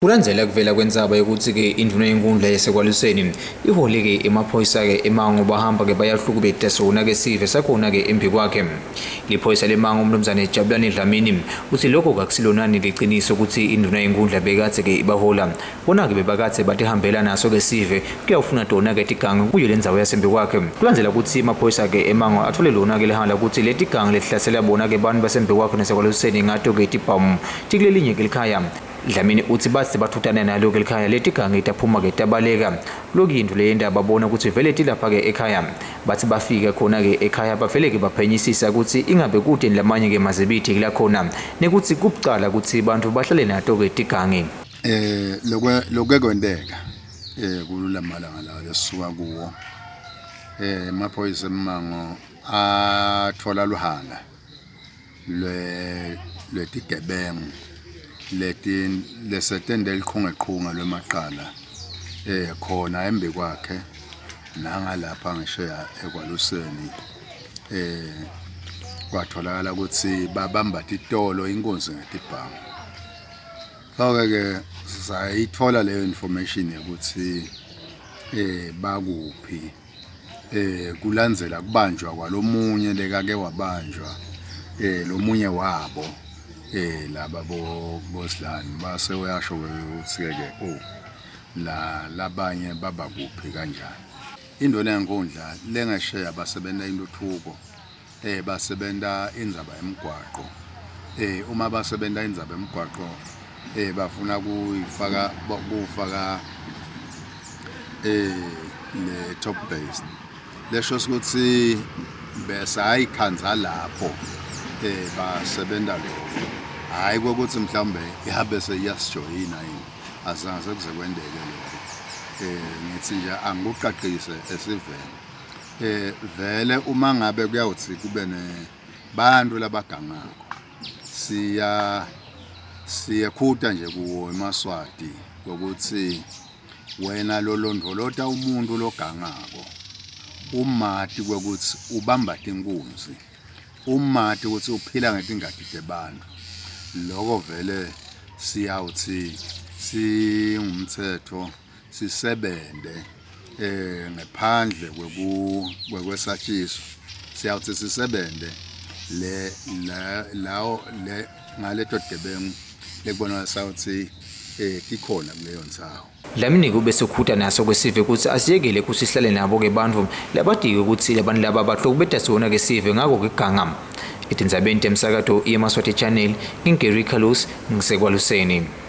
Kulandzela kuvela kwendzaba yokuthi ke induna yenkundla yaseKwaluseni ihole ke emaphoyisa ke eMango bahamba ke bayahlukubeta sona ke sive sakhona ke embi kwakhe. Liphoyisa leMango umnumzane Jabulani Dlamini uthi lokho akusilonani liqiniso ukuthi induna yenkundla bekathe ke ibahola. Bona ke bebakathe batihambela naso ke sive kuyafuna tona ke tigange kuyo lendzawo yasembi kwakhe. Kulandzela ukuthi amaphoyisa ke eMango athole lona ke lehanga ukuthi leti gange lehlasela bona ke bantu basembi kwakhe naseKwaluseni ngato ke tibhamu tikulelinye ke likhaya. Dlamini uthi bathi bathuthana nalo ke likhaya leti gange itaphuma ke tabaleka lokuyindlu le ndaba babona ukuthi vele tilapha ke ekhaya bathi bafika khona ke ekhaya bavele ke baphenyisisa ukuthi ingabe kude lamanye ke mazibithi kula khona nekuthi kubucala ukuthi abantu bahlale nato ke tigange lokwekwenteka kululamalanga la lesuka kuwo amaphoyisa eMango athola luhanga lwetigebengu leti lesetende likhongeqhunga lwemaqala khona embi kwakhe nangalapha ngisho eKwaluseni kwatholakala ukuthi babamba itolo inkonzo ngetibhamu. Ke sayithola leyo information ukuthi bakuphi kulandzela kubanjwa kwalomunye lekake wabanjwa lomunye wabo laba bosilani base uyasho ukuthi ke labanye baba kuphi kanjani. Indona yenkundla lengasheya basebenza intuthuko basebenta indzaba emgwaqo uma basebenta indzaba emgwaqo bafuna kufaka le top based lesho ukuthi bese ayikhanza lapho basebenta lokho hayi ukuthi mhlambe ihambe seyasijoyina yini azange kuze kwendeke lokho ngithi nje angikuqaqise esivele vele uma ngabe kuyawuthi kube nebantu labagangako siyakhuta nje kuwo eMaswati ukuthi wena lolondolota umuntu logangako umati ukuthi ubamba inkunzi umati ukuthi uphila ngetingadi zebantu lokho vele siyawuthi singumthetho sisebende ngaphandle kwesatshiso siyawuthi sisebende lawo ngaleto gebengu lekubona sawuthi tikhona kuleyo ndzawo. Dlamini kube sokhuta naso kwesive ukuthi asiyekele kusihlale nabo ke bantu labadike ukuthi labantu laba bahlokubeta sona ke sive ngako ke gangam. Itindzabeni temsakato yeMaswati Channel ngingeri Khalus ngiseKwaluseni.